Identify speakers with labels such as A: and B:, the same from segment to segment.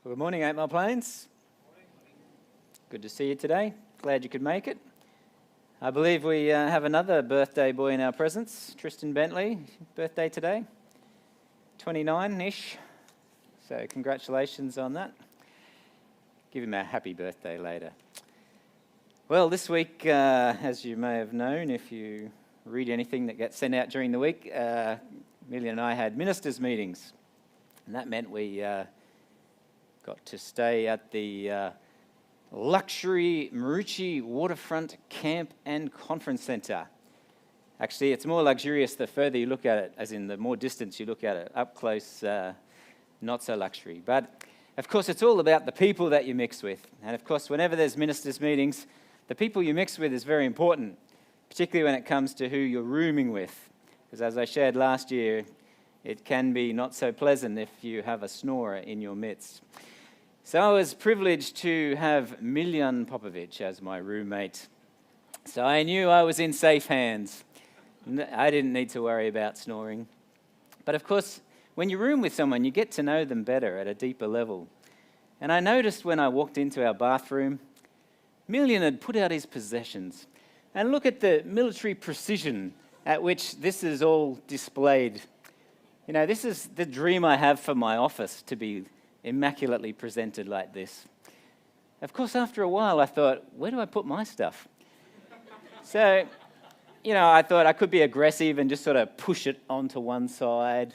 A: Good morning, 8 Mile Plains. Good to see you today. Glad you could make it. I believe we have another birthday boy in our presence, Tristan Bentley. Birthday today, 29-ish. So congratulations on that. Give him a happy birthday later. Well, this week, as you may have known, if you read anything that gets sent out during the week, Millie and I had ministers' meetings. And that meant we got to stay at the luxury Marucci Waterfront Camp and Conference Centre. Actually, it's more luxurious the further you look at it, as in the more distance you look at it. Up close, not so luxury. But, of course, it's all about the people that you mix with. And, of course, whenever there's ministers' meetings, the people you mix with is very important, particularly when it comes to who you're rooming with. Because as I shared last year, it can be not so pleasant if you have a snorer in your midst. So I was privileged to have Miljan Popovic as my roommate. So I knew I was in safe hands. I didn't need to worry about snoring. But of course, when you room with someone, you get to know them better at a deeper level. And I noticed when I walked into our bathroom, Miljan had put out his possessions. And look at the military precision at which this is all displayed. You know, this is the dream I have for my office, to be immaculately presented like this. Of course, after a while, I thought, where do I put my stuff? So, you know, I thought I could be aggressive and just sort of push it onto one side,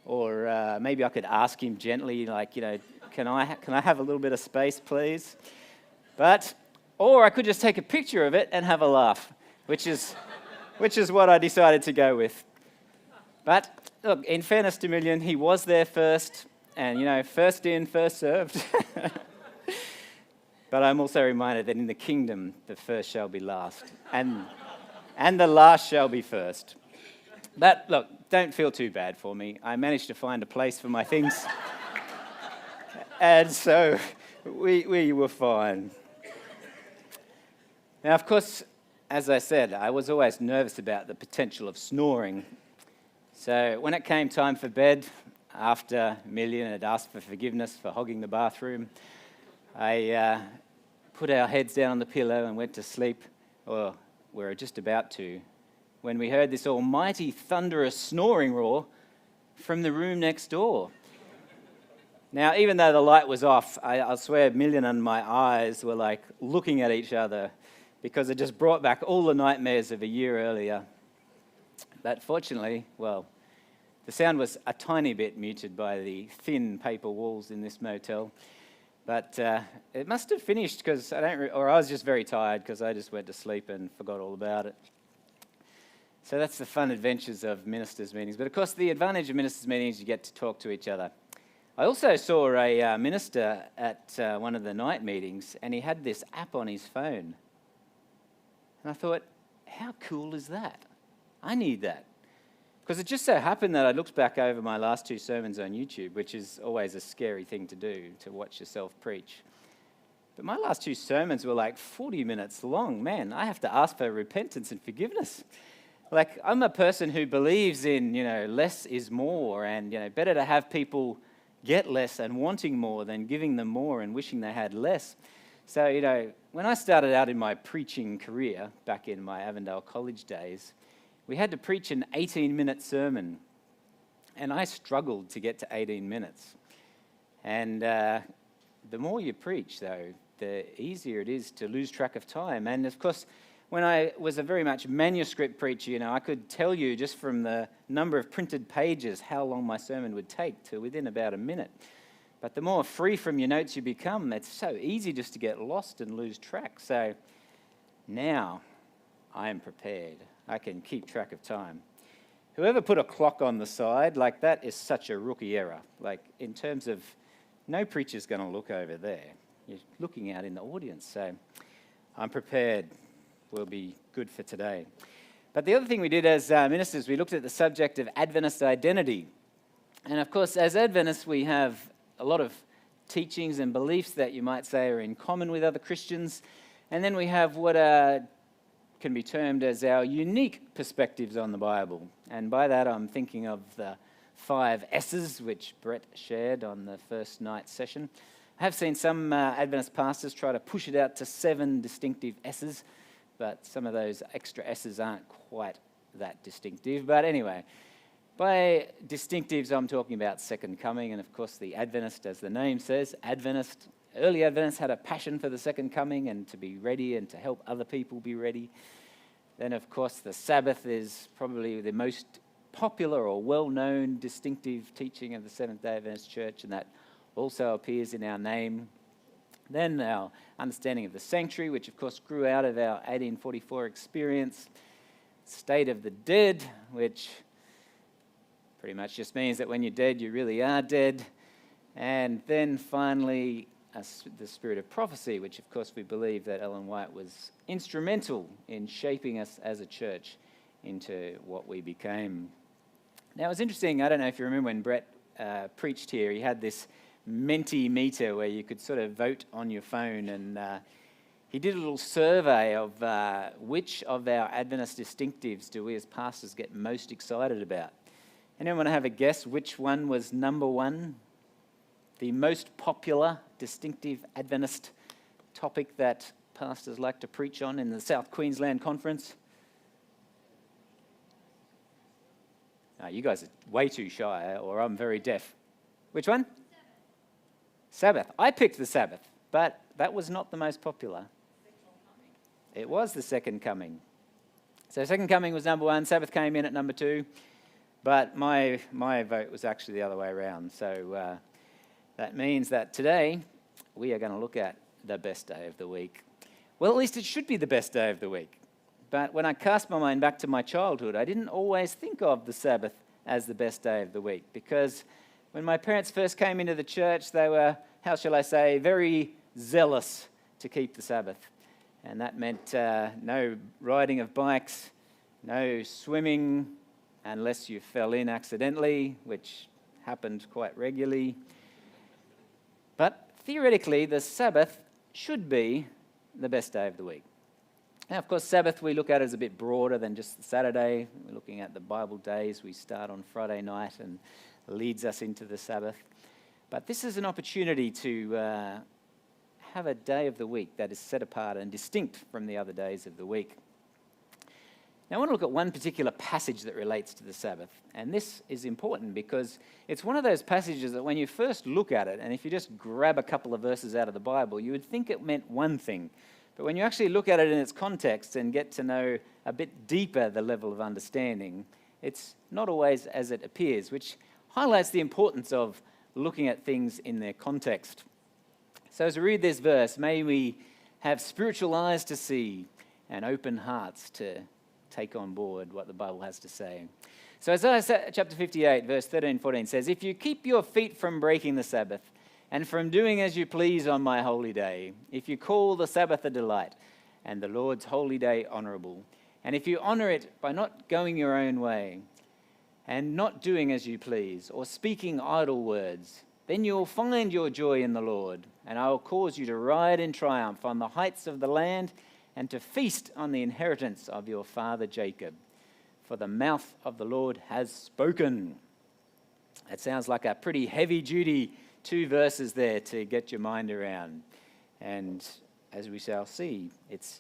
A: or maybe I could ask him gently, like, you know, can I have a little bit of space, please? Or I could just take a picture of it and have a laugh, which is what I decided to go with. But look, in fairness to Miljan, he was there first. And, you know, first in, first served. But I'm also reminded that in the kingdom, the first shall be last, and the last shall be first. But, look, don't feel too bad for me. I managed to find a place for my things. And so we were fine. Now, of course, as I said, I was always nervous about the potential of snoring. So when it came time for bed, after Miljan had asked for forgiveness for hogging the bathroom, I put our heads down on the pillow and went to sleep, or we were just about to, when we heard this almighty thunderous snoring roar from the room next door. Now, even though the light was off, I swear Miljan and my eyes were like looking at each other because it just brought back all the nightmares of a year earlier. But fortunately, well, the sound was a tiny bit muted by the thin paper walls in this motel, but it must have finished because I was just very tired because I just went to sleep and forgot all about it. So that's the fun adventures of ministers' meetings. But of course, the advantage of ministers' meetings, you get to talk to each other. I also saw a minister at one of the night meetings, and he had this app on his phone. And I thought, how cool is that? I need that. Because it just so happened that I looked back over my last two sermons on YouTube, which is always a scary thing to do, to watch yourself preach. But my last two sermons were like 40 minutes long. Man, I have to ask for repentance and forgiveness. Like, I'm a person who believes in, you know, less is more, and, you know, better to have people get less and wanting more than giving them more and wishing they had less. So, you know, when I started out in my preaching career, back in my Avondale College days, we had to preach an 18-minute sermon, and I struggled to get to 18 minutes. And the more you preach, though, the easier it is to lose track of time. And, of course, when I was a very much manuscript preacher, you know, I could tell you just from the number of printed pages how long my sermon would take to within about a minute. But the more free from your notes you become, it's so easy just to get lost and lose track. So now I am prepared. I can keep track of time. Whoever put a clock on the side, like, that is such a rookie error. Like, in terms of, no preacher's going to look over there. You're looking out in the audience. So I'm prepared. We'll be good for today. But the other thing we did as ministers, we looked at the subject of Adventist identity. And of course, as Adventists, we have a lot of teachings and beliefs that you might say are in common with other Christians. And then we have what can be termed as our unique perspectives on the Bible. And by that, I'm thinking of the 5 S's, which Brett shared on the first night session. I have seen some Adventist pastors try to push it out to 7 distinctive S's, but some of those extra S's aren't quite that distinctive. But anyway, by distinctives, I'm talking about second coming, and of course the Adventist, as the name says, early Adventists had a passion for the second coming and to be ready and to help other people be ready. Then, of course, the Sabbath is probably the most popular or well-known distinctive teaching of the Seventh-day Adventist Church, and that also appears in our name. Then our understanding of the sanctuary, which of course grew out of our 1844 experience. State of the dead, which pretty much just means that when you're dead, you really are dead. And then finally, the spirit of prophecy, which of course we believe that Ellen White was instrumental in shaping us as a church into what we became. Now, it was interesting, I don't know if you remember when Brett preached here, he had this Mentimeter where you could sort of vote on your phone, and he did a little survey of which of our Adventist distinctives do we as pastors get most excited about. Anyone want to have a guess which one was number one? The most popular distinctive Adventist topic that pastors like to preach on in the South Queensland Conference? No, you guys are way too shy, or I'm very deaf. Which one? Sabbath. I picked the Sabbath, but that was not the most popular. It was the second coming. So second coming was number one, Sabbath came in at number 2, but my vote was actually the other way around. So that means that today we are going to look at the best day of the week. Well, at least it should be the best day of the week. But when I cast my mind back to my childhood, I didn't always think of the Sabbath as the best day of the week, because when my parents first came into the church, they were, how shall I say, very zealous to keep the Sabbath. And that meant no riding of bikes, no swimming unless you fell in accidentally, which happened quite regularly. But theoretically, the Sabbath should be the best day of the week. Now, of course, Sabbath we look at as a bit broader than just Saturday. We're looking at the Bible days. We start on Friday night and leads us into the Sabbath. But this is an opportunity to have a day of the week that is set apart and distinct from the other days of the week. Now, I want to look at one particular passage that relates to the Sabbath. And this is important because it's one of those passages that when you first look at it, and if you just grab a couple of verses out of the Bible, you would think it meant one thing. But when you actually look at it in its context and get to know a bit deeper the level of understanding, it's not always as it appears, which highlights the importance of looking at things in their context. So as we read this verse, may we have spiritual eyes to see and open hearts to take on board what the Bible has to say. So Isaiah chapter 58, verse 13-14 says, "If you keep your feet from breaking the Sabbath, and from doing as you please on my holy day, if you call the Sabbath a delight, and the Lord's holy day honorable, and if you honor it by not going your own way, and not doing as you please, or speaking idle words, then you will find your joy in the Lord, and I will cause you to ride in triumph on the heights of the land, and to feast on the inheritance of your father Jacob. For the mouth of the Lord has spoken." That sounds like a pretty heavy-duty 2 verses there to get your mind around. And as we shall see, it's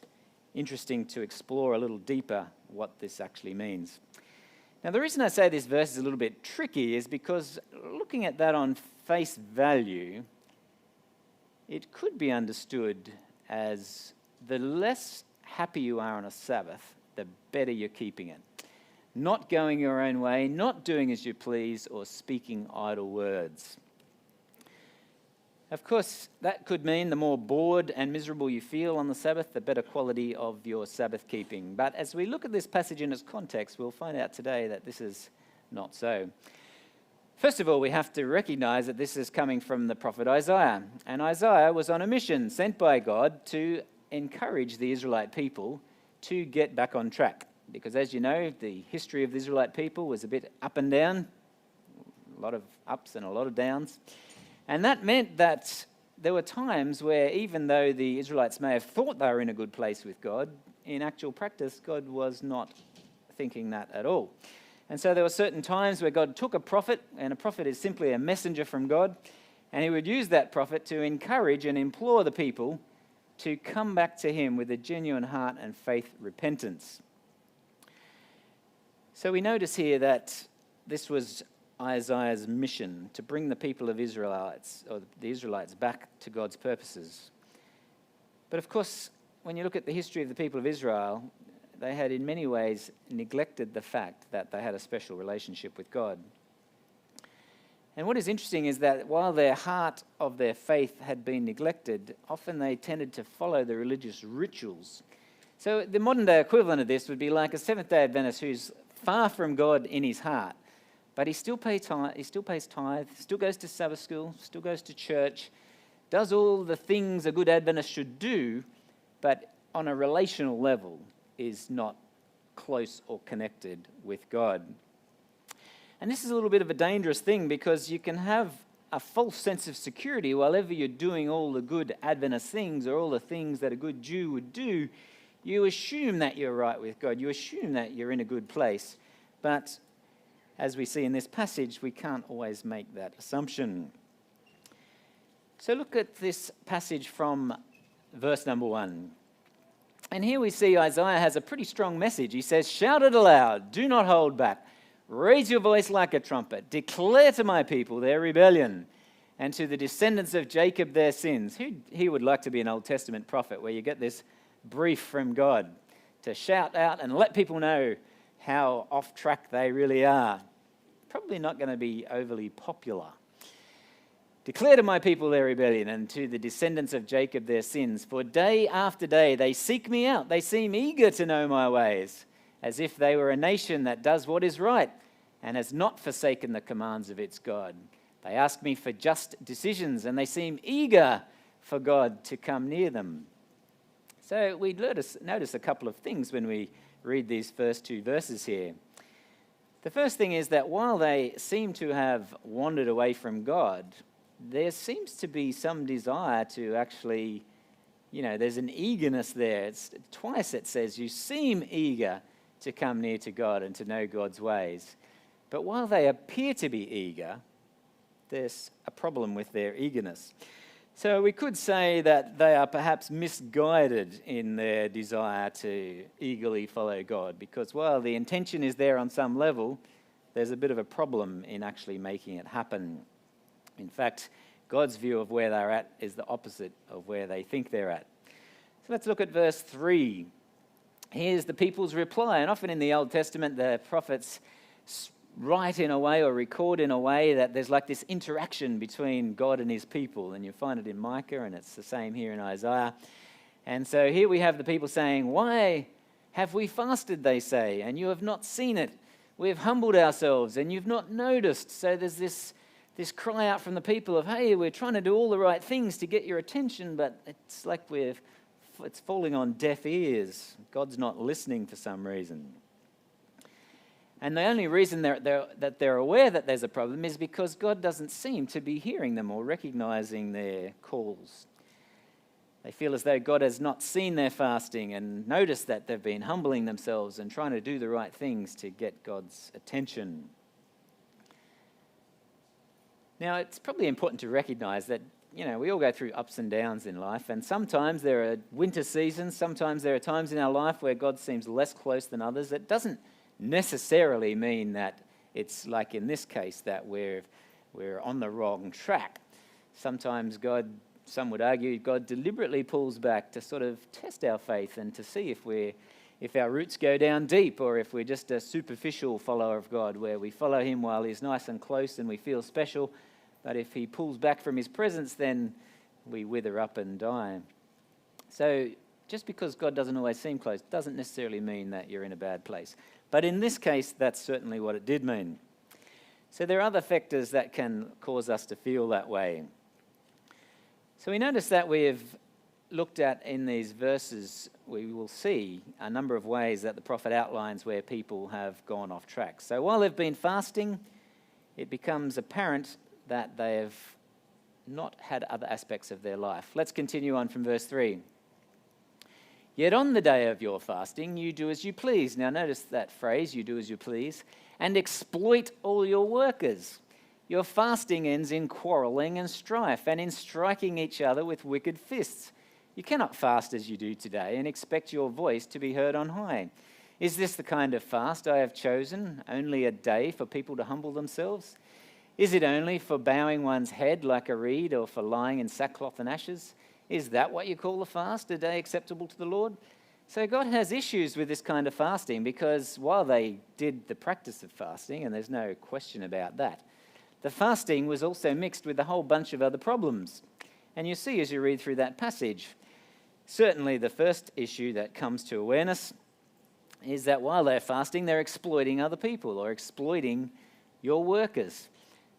A: interesting to explore a little deeper what this actually means. Now, the reason I say this verse is a little bit tricky is because looking at that on face value, it could be understood as the less happy you are on a Sabbath, the better you're keeping it. Not going your own way, not doing as you please, or speaking idle words. Of course, that could mean the more bored and miserable you feel on the Sabbath, the better quality of your Sabbath keeping. But as we look at this passage in its context, we'll find out today that this is not so. First of all, we have to recognize that this is coming from the prophet Isaiah. And Isaiah was on a mission sent by God to encourage the Israelite people to get back on track. Because as you know, the history of the Israelite people was a bit up and down, a lot of ups and a lot of downs. And that meant that there were times where even though the Israelites may have thought they were in a good place with God, in actual practice, God was not thinking that at all. And so there were certain times where God took a prophet, and a prophet is simply a messenger from God, and he would use that prophet to encourage and implore the people to come back to him with a genuine heart and faith repentance. So we notice here that this was Isaiah's mission, to bring the people of the Israelites back to God's purposes. But of course, when you look at the history of the people of Israel, they had in many ways neglected the fact that they had a special relationship with God. And what is interesting is that while their heart of their faith had been neglected, often they tended to follow the religious rituals. So the modern day equivalent of this would be like a Seventh-day Adventist who's far from God in his heart, but he still pays tithe, still goes to Sabbath school, still goes to church, does all the things a good Adventist should do, but on a relational level is not close or connected with God. And this is a little bit of a dangerous thing, because you can have a false sense of security while ever you're doing all the good Adventist things, or all the things that a good Jew would do. You assume that you're right with God. You assume that you're in a good place. But as we see in this passage, we can't always make that assumption. So look at this passage from verse number 1. And here we see Isaiah has a pretty strong message. He says, "Shout it aloud, do not hold back. Raise your voice like a trumpet. Declare to my people their rebellion, and to the descendants of Jacob their sins." He would like to be an Old Testament prophet where you get this brief from God to shout out and let people know how off track they really are. Probably not going to be overly popular. "Declare to my people their rebellion, and to the descendants of Jacob their sins. For day after day they seek me out. They seem eager to know my ways, as if they were a nation that does what is right and has not forsaken the commands of its God. They ask me for just decisions, and they seem eager for God to come near them." So we notice a couple of things when we read these first two verses here. The first thing is that while they seem to have wandered away from God, there seems to be some desire to actually, there's an eagerness there. Twice it says, you seem eager to come near to God and to know God's ways. But while they appear to be eager, there's a problem with their eagerness. So we could say that they are perhaps misguided in their desire to eagerly follow God, because while the intention is there on some level, there's a bit of a problem in actually making it happen. In fact, God's view of where they're at is the opposite of where they think they're at. So let's look at verse 3. Here's the people's reply. And often in the Old Testament, the prophets write in a way or record in a way that there's like this interaction between God and his people. And you find it in Micah, and it's the same here in Isaiah. And so here we have the people saying, "Why have we fasted," they say, "and you have not seen it? We have humbled ourselves, and you've not noticed." So there's this cry out from the people of, "Hey, we're trying to do all the right things to get your attention, but it's like it's falling on deaf ears. God's not listening for some reason." And the only reason that they're aware that there's a problem is because God doesn't seem to be hearing them or recognizing their calls. They feel as though God has not seen their fasting and noticed that they've been humbling themselves and trying to do the right things to get God's attention. Now, it's probably important to recognize that, we all go through ups and downs in life, and sometimes there are winter seasons, sometimes there are times in our life where God seems less close than others. It doesn't necessarily mean that it's like in this case that we're on the wrong track. Sometimes some would argue, God deliberately pulls back to sort of test our faith and to see if our roots go down deep, or if we're just a superficial follower of God, where we follow him while he's nice and close and we feel special, but if he pulls back from his presence, then we wither up and die. So just because God doesn't always seem close doesn't necessarily mean that you're in a bad place. But in this case, that's certainly what it did mean. So there are other factors that can cause us to feel that way. So we notice that we've looked at in these verses, we will see a number of ways that the prophet outlines where people have gone off track. So while they've been fasting, it becomes apparent that they have not had other aspects of their life. Let's continue on from verse 3. Yet on the day of your fasting, you do as you please. Now notice that phrase, you do as you please, and exploit all your workers. Your fasting ends in quarreling and strife and in striking each other with wicked fists. You cannot fast as you do today and expect your voice to be heard on high. Is this the kind of fast I have chosen, only a day for people to humble themselves? Is it only for bowing one's head like a reed or for lying in sackcloth and ashes? Is that what you call a fast, a day acceptable to the Lord? So God has issues with this kind of fasting because while they did the practice of fasting, and there's no question about that, the fasting was also mixed with a whole bunch of other problems. And you see as you read through that passage, certainly the first issue that comes to awareness is that while they're fasting, they're exploiting other people or exploiting your workers.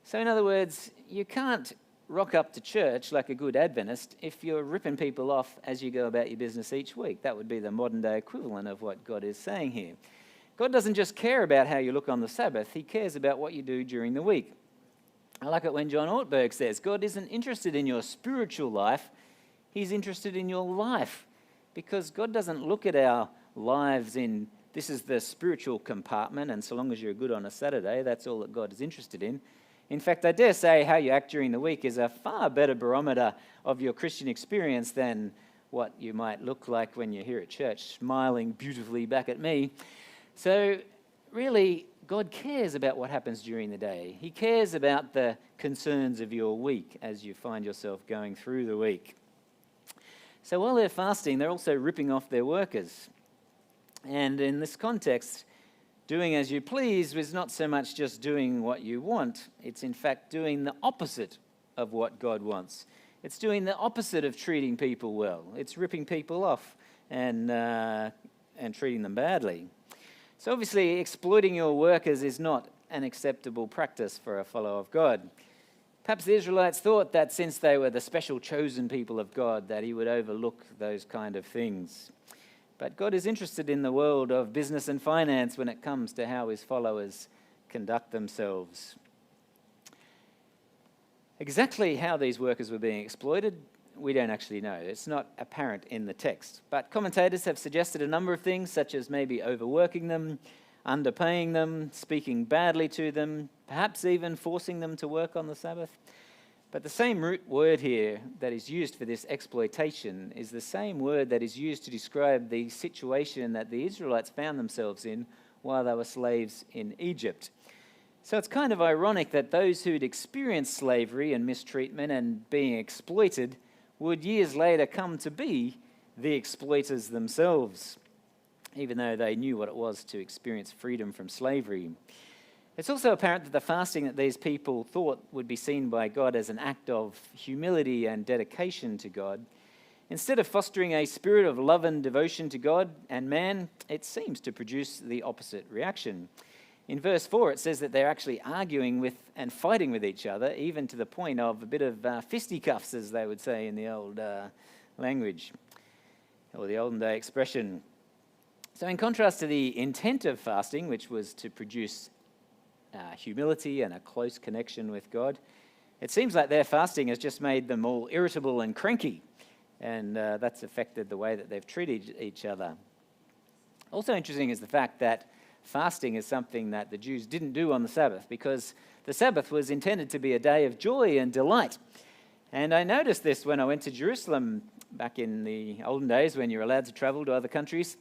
A: So in other words, you can't rock up to church like a good Adventist if you're ripping people off as you go about your business each week. That would be the modern day equivalent of what God is saying here. God doesn't just care about how you look on the Sabbath, he cares about what you do during the week. I like it when John Ortberg says, God isn't interested in your spiritual life, he's interested in your life. Because God doesn't look at our lives in, this is the spiritual compartment, and so long as you're good on a Saturday, that's all that God is interested in. In fact, I dare say how you act during the week is a far better barometer of your Christian experience than what you might look like when you're here at church, smiling beautifully back at me. So really, God cares about what happens during the day. He cares about the concerns of your week as you find yourself going through the week. So while they're fasting, they're also ripping off their workers. And in this context, doing as you please was not so much just doing what you want. It's in fact doing the opposite of what God wants. It's doing the opposite of treating people well. It's ripping people off and treating them badly. So obviously, exploiting your workers is not an acceptable practice for a follower of God. Perhaps the Israelites thought that since they were the special chosen people of God, that he would overlook those kind of things. But God is interested in the world of business and finance when it comes to how his followers conduct themselves. Exactly how these workers were being exploited, we don't actually know. It's not apparent in the text. But commentators have suggested a number of things, such as maybe overworking them, underpaying them, speaking badly to them, perhaps even forcing them to work on the Sabbath. But the same root word here that is used for this exploitation is the same word that is used to describe the situation that the Israelites found themselves in while they were slaves in Egypt. So it's kind of ironic that those who'd experienced slavery and mistreatment and being exploited would years later come to be the exploiters themselves, even though they knew what it was to experience freedom from slavery. It's also apparent that the fasting that these people thought would be seen by God as an act of humility and dedication to God, instead of fostering a spirit of love and devotion to God and man, it seems to produce the opposite reaction. In verse 4, it says that they're actually arguing with and fighting with each other, even to the point of a bit of fisticuffs, as they would say in the old language, or the olden day expression. So in contrast to the intent of fasting, which was to produce humility and a close connection with God, it seems like their fasting has just made them all irritable and cranky, and that's affected the way that they've treated each other. Also interesting is the fact that fasting is something that the Jews didn't do on the Sabbath, because the Sabbath was intended to be a day of joy and delight. And I noticed this when I went to Jerusalem back in the olden days when you're allowed to travel to other countries.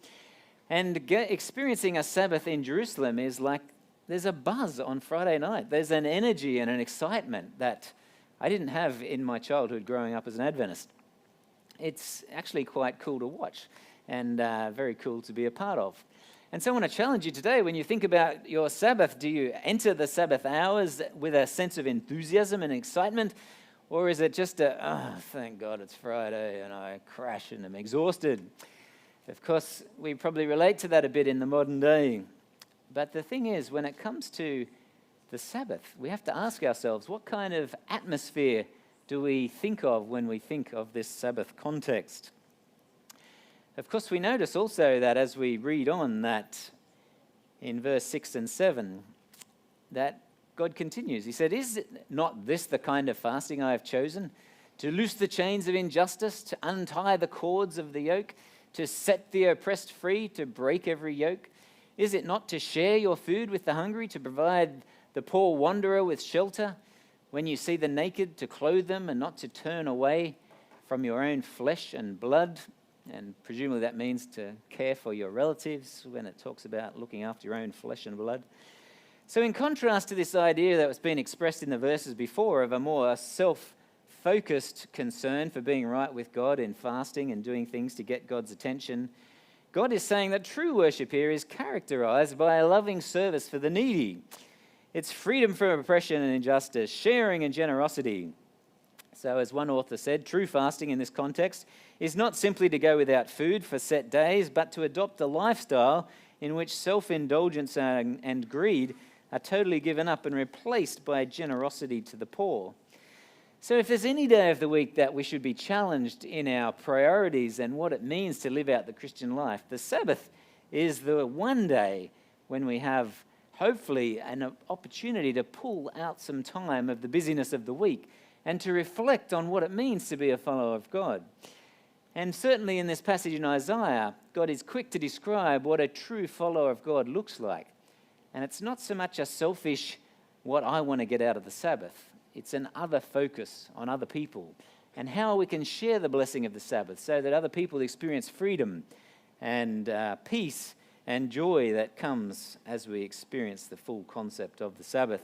A: And experiencing a Sabbath in Jerusalem is like there's a buzz on Friday night. There's an energy and an excitement that I didn't have in my childhood growing up as an Adventist. It's actually quite cool to watch and very cool to be a part of. And so I want to challenge you today, when you think about your Sabbath, do you enter the Sabbath hours with a sense of enthusiasm and excitement? Or is it just thank God it's Friday and I crash and I'm exhausted? Of course, we probably relate to that a bit in the modern day. But the thing is, when it comes to the Sabbath, we have to ask ourselves, what kind of atmosphere do we think of when we think of this Sabbath context? Of course, we notice also that as we read on that in verse 6 and 7, that God continues. He said, "Is it not this the kind of fasting I have chosen? To loose the chains of injustice, to untie the cords of the yoke, to set the oppressed free, to break every yoke? Is it not to share your food with the hungry, to provide the poor wanderer with shelter? When you see the naked, to clothe them and not to turn away from your own flesh and blood? And presumably that means to care for your relatives when it talks about looking after your own flesh and blood. So in contrast to this idea that was being expressed in the verses before of a more self-focused concern for being right with God in fasting and doing things to get God's attention, God is saying that true worship here is characterized by a loving service for the needy. It's freedom from oppression and injustice, sharing and generosity. So as one author said, true fasting in this context is not simply to go without food for set days, but to adopt a lifestyle in which self-indulgence and greed are totally given up and replaced by generosity to the poor. So if there's any day of the week that we should be challenged in our priorities and what it means to live out the Christian life, the Sabbath is the one day when we have hopefully an opportunity to pull out some time of the busyness of the week and to reflect on what it means to be a follower of God. And certainly in this passage in Isaiah, God is quick to describe what a true follower of God looks like. And it's not so much a selfish, what I want to get out of the Sabbath. It's an other focus on other people and how we can share the blessing of the Sabbath so that other people experience freedom and peace and joy that comes as we experience the full concept of the Sabbath.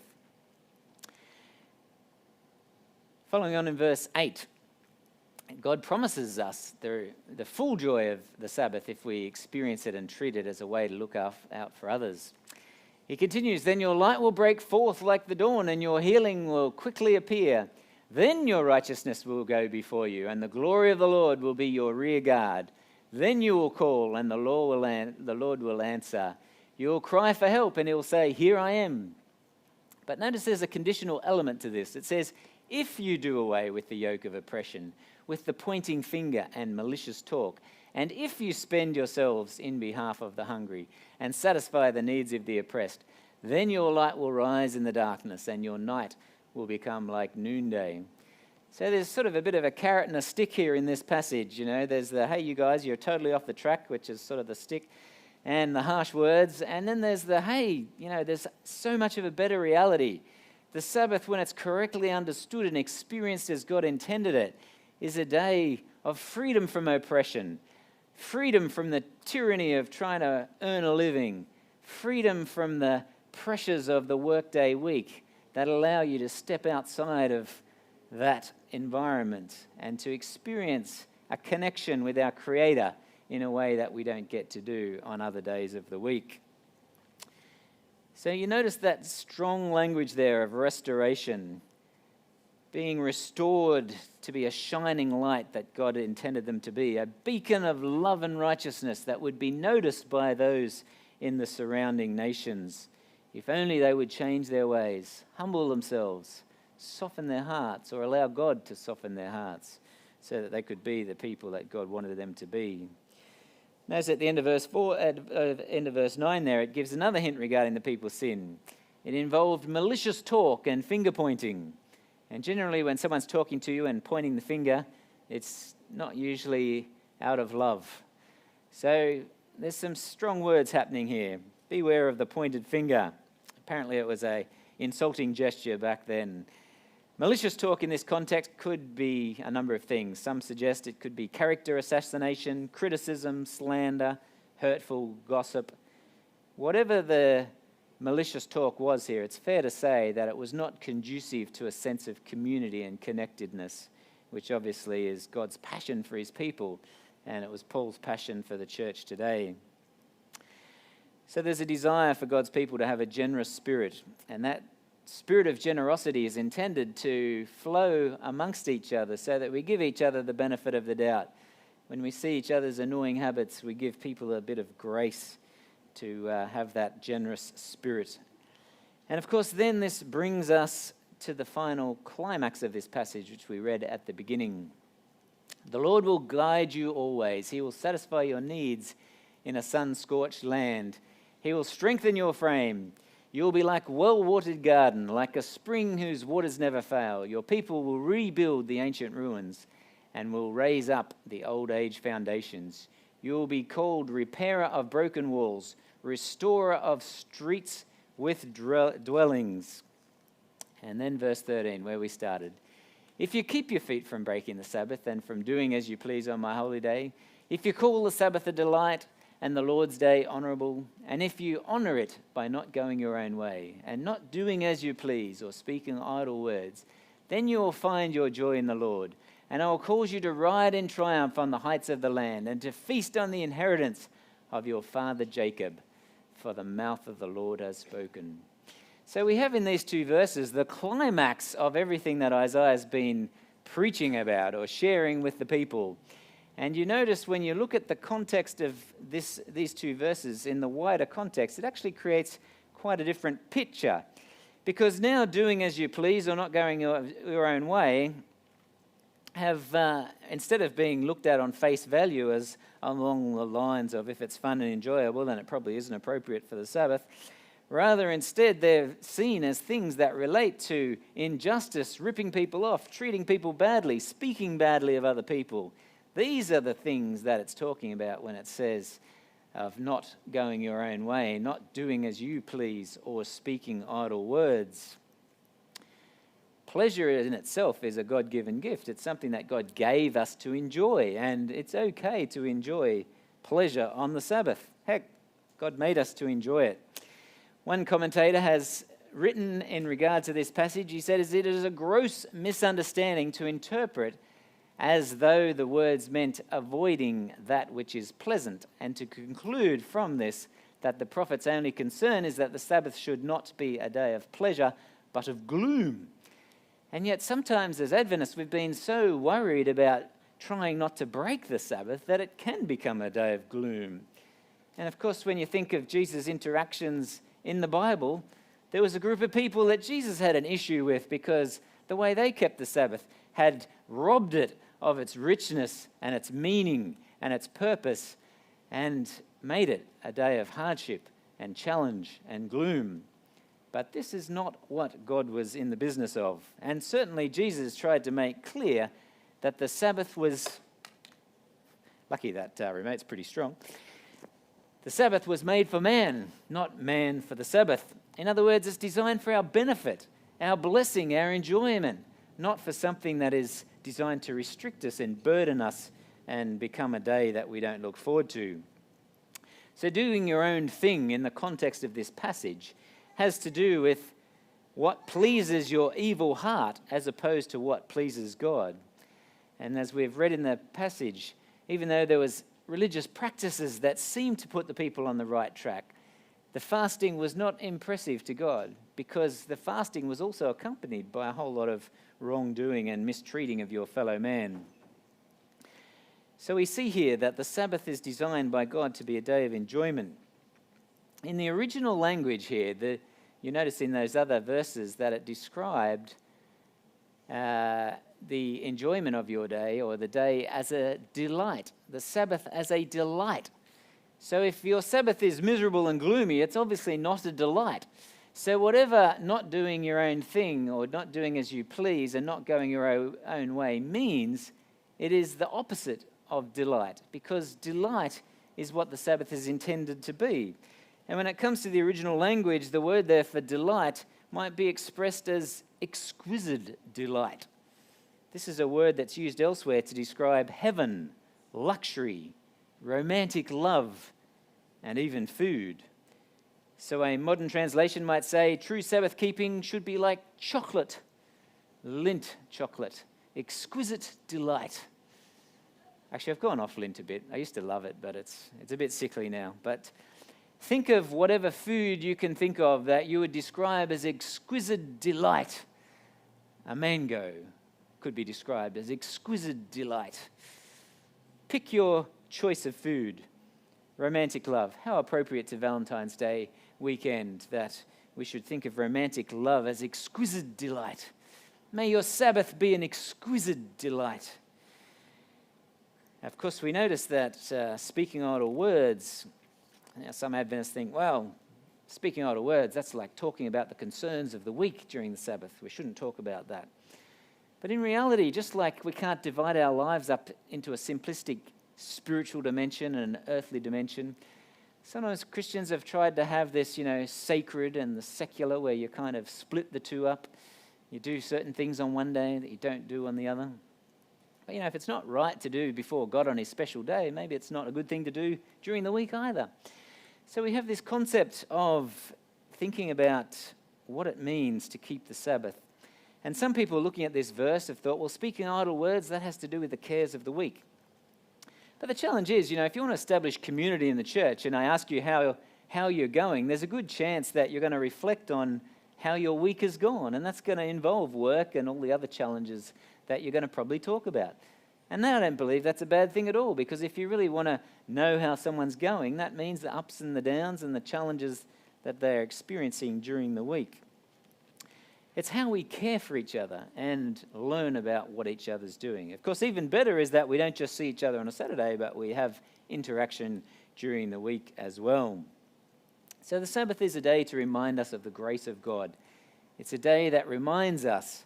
A: Following on in verse 8, God promises us the full joy of the Sabbath if we experience it and treat it as a way to look out for others. He continues, then your light will break forth like the dawn, and your healing will quickly appear. Then your righteousness will go before you, and the glory of the Lord will be your rear guard. Then you will call, and the Lord will answer. You will cry for help, and he will say, here I am. But notice there's a conditional element to this. It says, if you do away with the yoke of oppression, with the pointing finger and malicious talk, and if you spend yourselves in behalf of the hungry and satisfy the needs of the oppressed, then your light will rise in the darkness and your night will become like noonday. So there's sort of a bit of a carrot and a stick here in this passage. You know, there's the, hey, you guys, you're totally off the track, which is sort of the stick, and the harsh words. And then there's the, hey, you know, there's so much of a better reality. The Sabbath, when it's correctly understood and experienced as God intended it, is a day of freedom from oppression, freedom from the tyranny of trying to earn a living, freedom from the pressures of the workday week that allow you to step outside of that environment and to experience a connection with our Creator in a way that we don't get to do on other days of the week. So you notice that strong language there of restoration, being restored to be a shining light that God intended them to be, a beacon of love and righteousness that would be noticed by those in the surrounding nations. If only they would change their ways, humble themselves, soften their hearts, or allow God to soften their hearts so that they could be the people that God wanted them to be. Notice at the end of verse 4, at the end of verse 9 there, it gives another hint regarding the people's sin. It involved malicious talk and finger pointing. And generally when someone's talking to you and pointing the finger, it's not usually out of love. So there's some strong words happening here. Beware of the pointed finger. Apparently it was an insulting gesture back then. Malicious talk in this context could be a number of things. Some suggest it could be character assassination, criticism, slander, hurtful gossip. Whatever the malicious talk was here, it's fair to say that it was not conducive to a sense of community and connectedness, which obviously is God's passion for his people, and it was Paul's passion for the church today. So there's a desire for God's people to have a generous spirit, and that spirit of generosity is intended to flow amongst each other so that we give each other the benefit of the doubt. When we see each other's annoying habits, we give people a bit of grace to have that generous spirit. And of course, then this brings us to the final climax of this passage, which we read at the beginning. The Lord will guide you always. He will satisfy your needs in a sun-scorched land. He will strengthen your frame. You'll be like a well-watered garden, like a spring whose waters never fail. Your people will rebuild the ancient ruins and will raise up the old age foundations. You will be called repairer of broken walls, restorer of streets with dwellings. And then verse 13, where we started. If you keep your feet from breaking the Sabbath and from doing as you please on my holy day, if you call the Sabbath a delight and the Lord's day honorable, and if you honor it by not going your own way and not doing as you please or speaking idle words, then you will find your joy in the Lord. And I will cause you to ride in triumph on the heights of the land and to feast on the inheritance of your father Jacob, for the mouth of the Lord has spoken. So we have in these two verses the climax of everything that Isaiah has been preaching about or sharing with the people. And you notice when you look at the context of these two verses in the wider context, it actually creates quite a different picture. Because now doing as you please or not going your own way have, instead of being looked at on face value as along the lines of if it's fun and enjoyable, then it probably isn't appropriate for the Sabbath. Rather, instead, they're seen as things that relate to injustice, ripping people off, treating people badly, speaking badly of other people. These are the things that it's talking about when it says of not going your own way, not doing as you please, or speaking idle words. Pleasure in itself is a God-given gift. It's something that God gave us to enjoy, and it's okay to enjoy pleasure on the Sabbath. Heck, God made us to enjoy it. One commentator has written in regard to this passage, he said, it is a gross misunderstanding to interpret as though the words meant avoiding that which is pleasant, and to conclude from this that the prophet's only concern is that the Sabbath should not be a day of pleasure, but of gloom. And yet sometimes as Adventists we've been so worried about trying not to break the Sabbath that it can become a day of gloom. And of course when you think of Jesus' interactions in the Bible, there was a group of people that Jesus had an issue with because the way they kept the Sabbath had robbed it of its richness and its meaning and its purpose and made it a day of hardship and challenge and gloom. But this is not what God was in the business of. And certainly Jesus tried to make clear that the Sabbath was... Lucky that remote's pretty strong. The Sabbath was made for man, not man for the Sabbath. In other words, it's designed for our benefit, our blessing, our enjoyment, not for something that is designed to restrict us and burden us and become a day that we don't look forward to. So doing your own thing in the context of this passage has to do with what pleases your evil heart as opposed to what pleases God. And as we've read in the passage, even though there was religious practices that seemed to put the people on the right track, the fasting was not impressive to God because the fasting was also accompanied by a whole lot of wrongdoing and mistreating of your fellow man. So we see here that the Sabbath is designed by God to be a day of enjoyment. In the original language here, you notice in those other verses that it described the enjoyment of your day or the day as a delight, the Sabbath as a delight. So if your Sabbath is miserable and gloomy, it's obviously not a delight. So whatever not doing your own thing or not doing as you please and not going your own way means, it is the opposite of delight, because delight is what the Sabbath is intended to be. And when it comes to the original language, the word there for delight might be expressed as exquisite delight. This is a word that's used elsewhere to describe heaven, luxury, romantic love, and even food. So a modern translation might say, true Sabbath keeping should be like chocolate, Lindt chocolate, exquisite delight. Actually, I've gone off Lindt a bit. I used to love it, but it's a bit sickly now. But think of whatever food you can think of that you would describe as exquisite delight. A mango could be described as exquisite delight. Pick your choice of food. Romantic love. How appropriate to Valentine's Day weekend that we should think of romantic love as exquisite delight. May your Sabbath be an exquisite delight. Of course, we notice that speaking idle words, now some Adventists think, well, speaking idle words, that's like talking about the concerns of the week during the Sabbath. We shouldn't talk about that. But in reality, just like we can't divide our lives up into a simplistic spiritual dimension and an earthly dimension. Sometimes Christians have tried to have this, sacred and the secular, where you kind of split the two up. You do certain things on one day that you don't do on the other. But, if it's not right to do before God on his special day, maybe it's not a good thing to do during the week either. So we have this concept of thinking about what it means to keep the Sabbath. And some people looking at this verse have thought, well, speaking idle words, that has to do with the cares of the week. But the challenge is, if you want to establish community in the church, and I ask you how you're going, there's a good chance that you're going to reflect on how your week has gone, and that's going to involve work and all the other challenges that you're going to probably talk about. And I don't believe that's a bad thing at all, because if you really want to know how someone's going, that means the ups and the downs and the challenges that they're experiencing during the week. It's how we care for each other and learn about what each other's doing. Of course, even better is that we don't just see each other on a Saturday, but we have interaction during the week as well. So the Sabbath is a day to remind us of the grace of God. It's a day that reminds us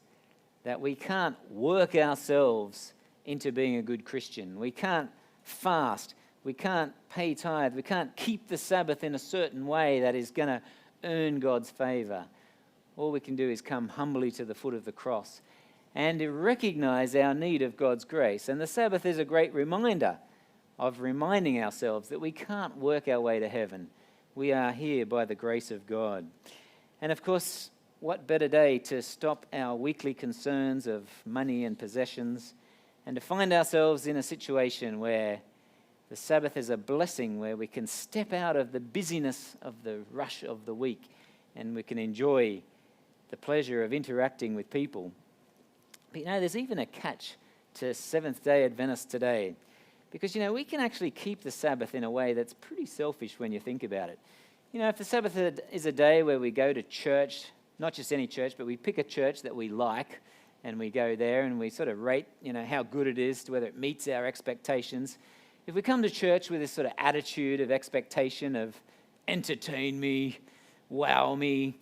A: that we can't work ourselves into being a good Christian. We can't fast. We can't pay tithe. We can't keep the Sabbath in a certain way that is going to earn God's favor. All we can do is come humbly to the foot of the cross and to recognize our need of God's grace. And the Sabbath is a great reminder of reminding ourselves that we can't work our way to heaven. We are here by the grace of God. And of course, what better day to stop our weekly concerns of money and possessions and to find ourselves in a situation where the Sabbath is a blessing, where we can step out of the busyness of the rush of the week and we can enjoy the pleasure of interacting with people. But there's even a catch to Seventh-day Adventists today, because we can actually keep the Sabbath in a way that's pretty selfish when you think about it. If the Sabbath is a day where we go to church, not just any church, but we pick a church that we like and we go there and we sort of rate how good it is, to whether it meets our expectations. If we come to church with this sort of attitude of expectation of entertain me, wow me,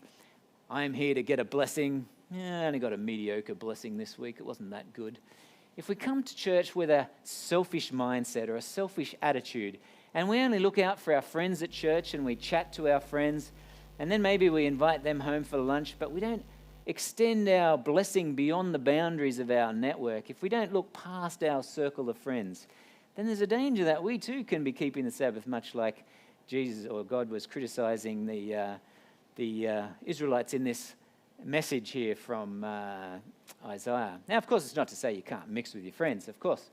A: I'm here to get a blessing. I only got a mediocre blessing this week. It wasn't that good. If we come to church with a selfish mindset or a selfish attitude, and we only look out for our friends at church and we chat to our friends, and then maybe we invite them home for lunch, but we don't extend our blessing beyond the boundaries of our network, if we don't look past our circle of friends, then there's a danger that we too can be keeping the Sabbath, much like Jesus or God was criticizing the Israelites in this message here from Isaiah. Now, of course, it's not to say you can't mix with your friends, of course,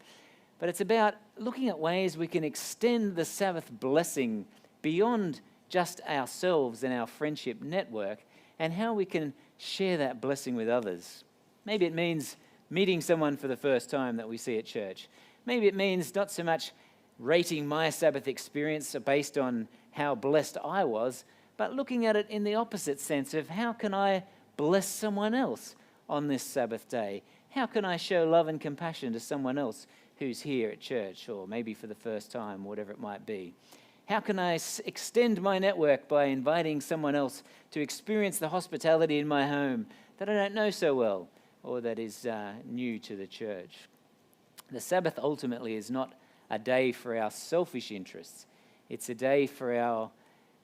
A: but it's about looking at ways we can extend the Sabbath blessing beyond just ourselves and our friendship network, and how we can share that blessing with others. Maybe it means meeting someone for the first time that we see at church. Maybe it means not so much rating my Sabbath experience based on how blessed I was, but looking at it in the opposite sense of how can I bless someone else on this Sabbath day? How can I show love and compassion to someone else who's here at church, or maybe for the first time, whatever it might be? How can I extend my network by inviting someone else to experience the hospitality in my home that I don't know so well, or that is new to the church? The Sabbath ultimately is not a day for our selfish interests. It's a day for our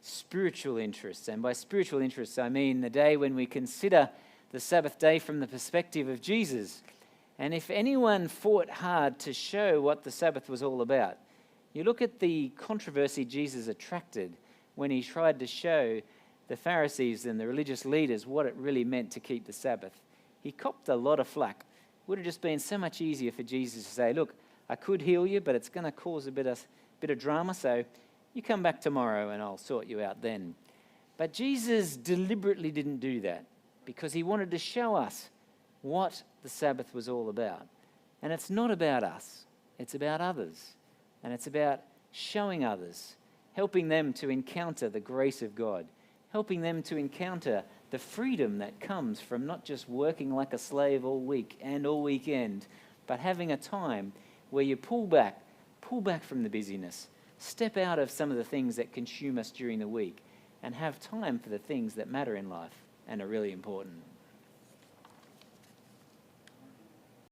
A: spiritual interests. And by spiritual interests, I mean the day when we consider the Sabbath day from the perspective of Jesus. And if anyone fought hard to show what the Sabbath was all about, you look at the controversy Jesus attracted when he tried to show the Pharisees and the religious leaders what it really meant to keep the Sabbath. He copped a lot of flack. It would have just been so much easier for Jesus to say, look, I could heal you, but it's going to cause a bit of drama, so you come back tomorrow and I'll sort you out then. But Jesus deliberately didn't do that because he wanted to show us what the Sabbath was all about. And it's not about us, it's about others. And it's about showing others, helping them to encounter the grace of God, helping them to encounter the freedom that comes from not just working like a slave all week and all weekend, but having a time where you pull back from the busyness, step out of some of the things that consume us during the week, and have time for the things that matter in life and are really important.